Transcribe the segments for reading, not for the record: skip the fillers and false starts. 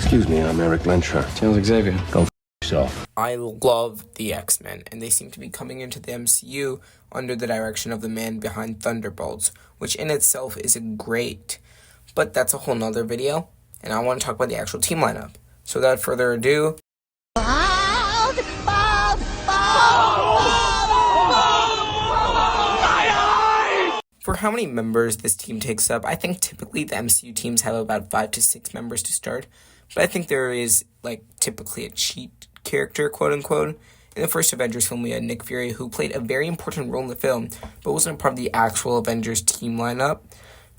Excuse me, I'm Eric Lensher. Sounds Xavier. Go f*** yourself. I love the X-Men, and they seem to be coming into the MCU under the direction of the man behind Thunderbolts, which in itself is great. But that's a whole nother video, and I want to talk about the actual team lineup. So without further ado... For how many members this team takes up, I think typically the MCU teams have about 5 to 6 members to start. But I think there is, typically a cheat character, quote-unquote. In the first Avengers film, we had Nick Fury, who played a very important role in the film, but wasn't a part of the actual Avengers team lineup,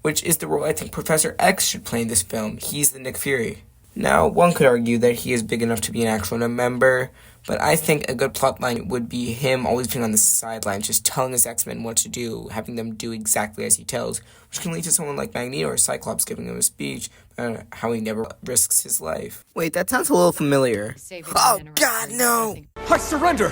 which is the role I think Professor X should play in this film. He's the Nick Fury. Now, one could argue that he is big enough to be an actual member, but I think a good plotline would be him always being on the sidelines, just telling his X-Men what to do, having them do exactly as he tells, which can lead to someone like Magneto or Cyclops giving him a speech about how he never risks his life. Wait, that sounds a little familiar. Oh, God, no! I surrender!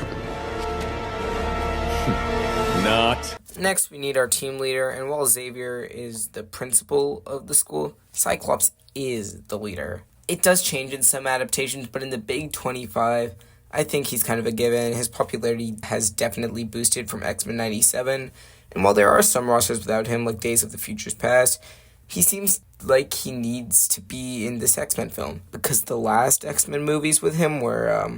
Not. Next, we need our team leader, and while Xavier is the principal of the school, Cyclops is the leader. It does change in some adaptations, but in the big 25, I think he's kind of a given. His popularity has definitely boosted from X-Men 97, and while there are some rosters without him, like Days of the Future's Past, he seems like he needs to be in this X-Men film, because the last X-Men movies with him were,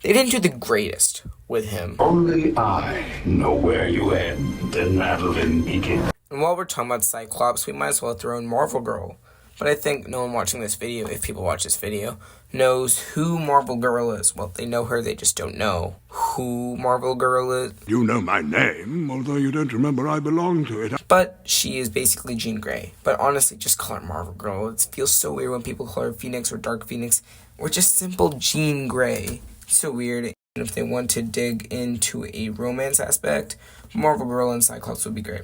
they didn't do the greatest with him. Only I know where you end and Madeline begins. And while we're talking about Cyclops, we might as well throw in Marvel Girl. But I think no one watching this video, if people watch this video, knows who Marvel Girl is. Well, they know her, they just don't know who Marvel Girl is. You know my name, although you don't remember I belong to it. But she is basically Jean Grey. But honestly, just call her Marvel Girl. It feels so weird when people call her Phoenix or Dark Phoenix, or just simple Jean Grey. It's so weird. And if they want to dig into a romance aspect, Marvel Girl and Cyclops would be great.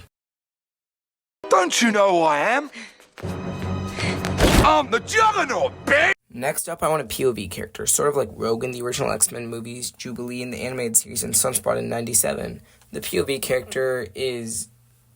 Don't you know who I am? I'm the Juggernaut, bitch! Next up, I want a POV character, sort of like Rogue in the original X-Men movies, Jubilee in the animated series, and Sunspot in 97. The POV character is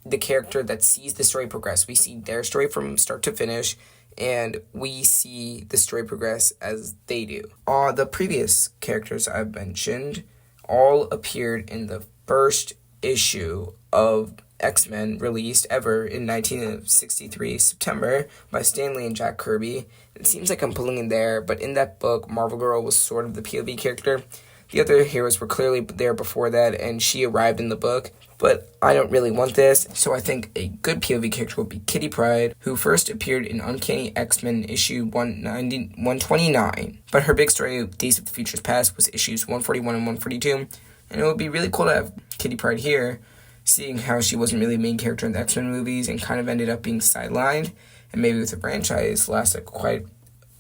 the character that sees the story progress. We see their story from start to finish, and we see the story progress as they do. The previous characters I've mentioned all appeared in the first issue of X-Men released ever in 1963 September by Stan Lee and Jack Kirby. It seems like I'm pulling in there, but in that book, Marvel Girl was sort of the POV character. The other heroes were clearly there before that, and she arrived in the book. But I don't really want this, so I think a good POV character would be Kitty Pryde, who first appeared in Uncanny X-Men issue 129. But her big story, Days of the Future's Past, was issues 141 and 142. And it would be really cool to have Kitty Pryde here, seeing how she wasn't really a main character in the X-Men movies and kind of ended up being sidelined. And maybe with the franchise lasted quite a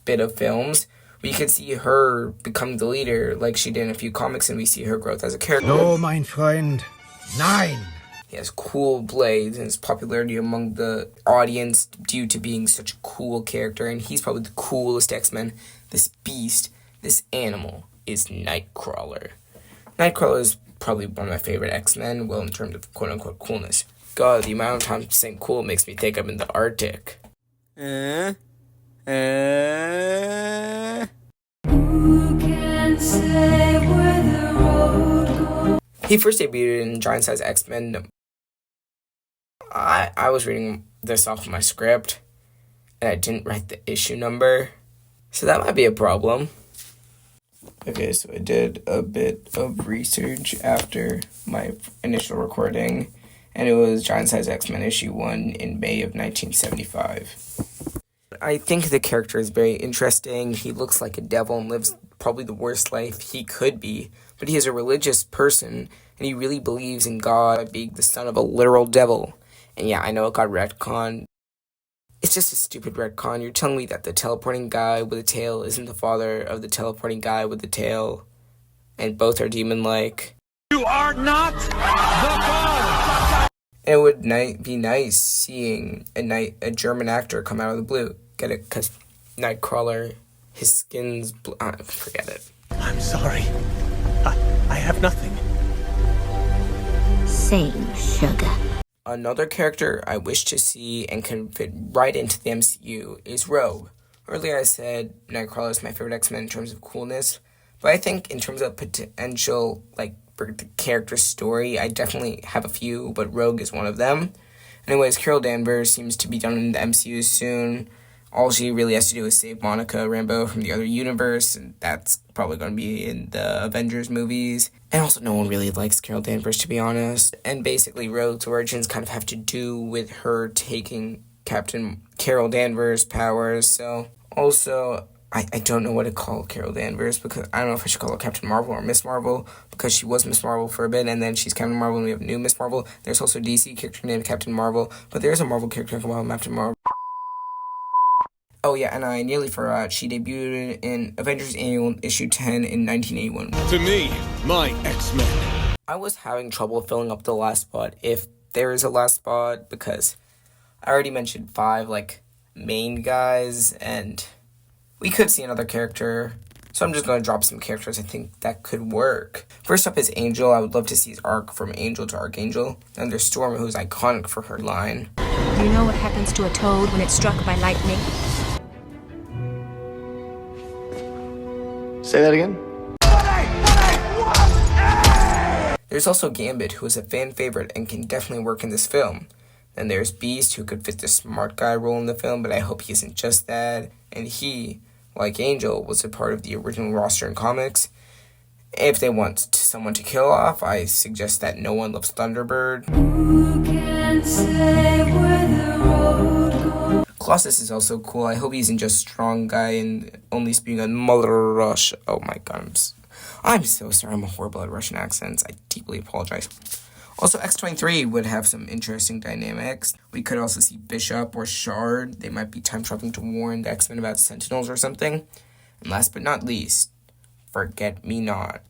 bit of films, we could see her become the leader like she did in a few comics, and we see her growth as a character. No, mein Freund. Nein. He has cool blades, and his popularity among the audience due to being such a cool character, and he's probably the coolest X-Men. This beast, this animal, is Nightcrawler. Nightcrawler is probably one of my favorite X-Men, well, in terms of quote-unquote coolness. God, the amount of times saying cool makes me think I'm in the Arctic. Who can say where the road goes? He first debuted in Giant Size X-Men. I was reading this off of my script, and I didn't write the issue number, so that might be a problem. Okay, so I did a bit of research after my initial recording, and it was Giant Size X-Men issue 1 in May of 1975. I think the character is very interesting. He looks like a devil and lives probably the worst life he could be, but he is a religious person, and he really believes in God being the son of a literal devil. And yeah, I know it got retconned. It's just a stupid retcon. You're telling me that the teleporting guy with a tail isn't the father of the teleporting guy with the tail, and both are demon-like. You are not the father! And it would be nice seeing a German actor come out of the blue. Get it? Because Nightcrawler, his skin's blue. Forget it. I'm sorry. I have nothing. Same, sugar. Another character I wish to see and can fit right into the MCU is Rogue. Earlier I said Nightcrawler is my favorite X-Men in terms of coolness, but I think in terms of potential, like, for the character story, I definitely have a few, but Rogue is one of them. Anyways, Carol Danvers seems to be done in the MCU soon. All she really has to do is save Monica Rambeau from the other universe, and that's probably going to be in the Avengers movies. And also, no one really likes Carol Danvers, to be honest. And basically, Rogue's origins kind of have to do with her taking Captain Carol Danvers' powers. So, also, I don't know what to call Carol Danvers, because I don't know if I should call her Captain Marvel or Miss Marvel, because she was Miss Marvel for a bit, and then she's Captain Marvel, and we have a new Miss Marvel. There's also a DC character named Captain Marvel, but there's a Marvel character called Captain Marvel. Oh yeah, and I nearly forgot, she debuted in Avengers Annual Issue 10 in 1981. To me, my X-Men. I was having trouble filling up the last spot, if there is a last spot, because I already mentioned 5, like, main guys, and we could see another character, so I'm just going to drop some characters I think that could work. First up is Angel. I would love to see his arc from Angel to Archangel. Then there's Storm, who's iconic for her line. Do you know what happens to a toad when it's struck by lightning? Say that again? There's also Gambit, who is a fan favorite and can definitely work in this film. Then there's Beast, who could fit the smart guy role in the film, but I hope he isn't just that. And he, like Angel, was a part of the original roster in comics. If they want someone to kill off, I suggest that No One Loves Thunderbird. Who can say where the road goes? Colossus is also cool. I hope he isn't just strong guy and only speaking a Mother Rush. Oh my god, I'm so sorry. I'm horrible at Russian accents. I deeply apologize. Also, X-23 would have some interesting dynamics. We could also see Bishop or Shard. They might be time traveling to warn the X-Men about Sentinels or something. And last but not least, Forget Me Not.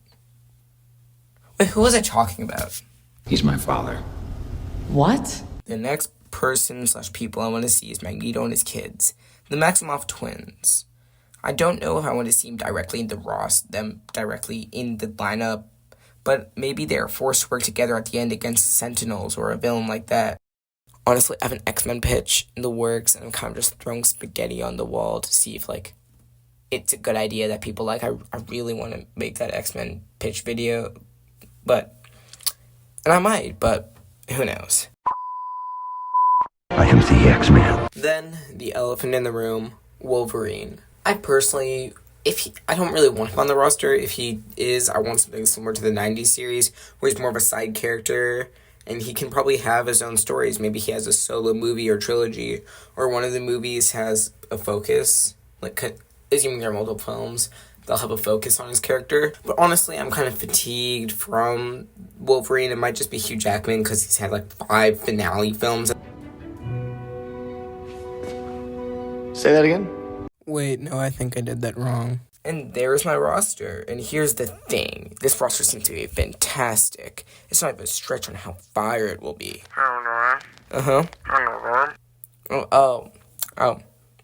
Wait, who was I talking about? He's my father. What? The next person/people I want to see is Magneto and his kids, the Maximoff twins. I don't know if I want to see them directly in the lineup, but maybe they're forced to work together at the end against Sentinels or a villain like that. Honestly, I have an X-Men pitch in the works, and I'm kind of just throwing spaghetti on the wall to see if, like, it's a good idea that people like. I really want to make that X-Men pitch video, and I might, but who knows. I am the X-Men. Then, the elephant in the room, Wolverine. I personally, I don't really want him on the roster. If he is, I want something similar to the 90s series, where he's more of a side character, and he can probably have his own stories. Maybe he has a solo movie or trilogy, or one of the movies has a focus, like, assuming there are multiple films, they'll have a focus on his character. But honestly, I'm kind of fatigued from Wolverine. It might just be Hugh Jackman, because he's had, like, 5 finale films. Say that again? Wait, no, I think I did that wrong. And there's my roster. And here's the thing. This roster seems to be fantastic. It's not even a stretch on how fire it will be. Uh-huh. Oh. I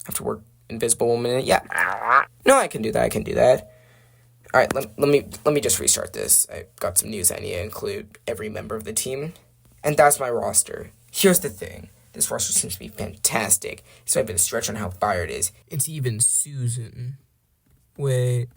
have to work Invisible Woman. Yeah. No, I can do that. Alright, let me just restart this. I got some news I need to include every member of the team. And that's my roster. Here's the thing. This roster seems to be fantastic. It's not even a stretch on how fire it is. It's even Susan. Wait.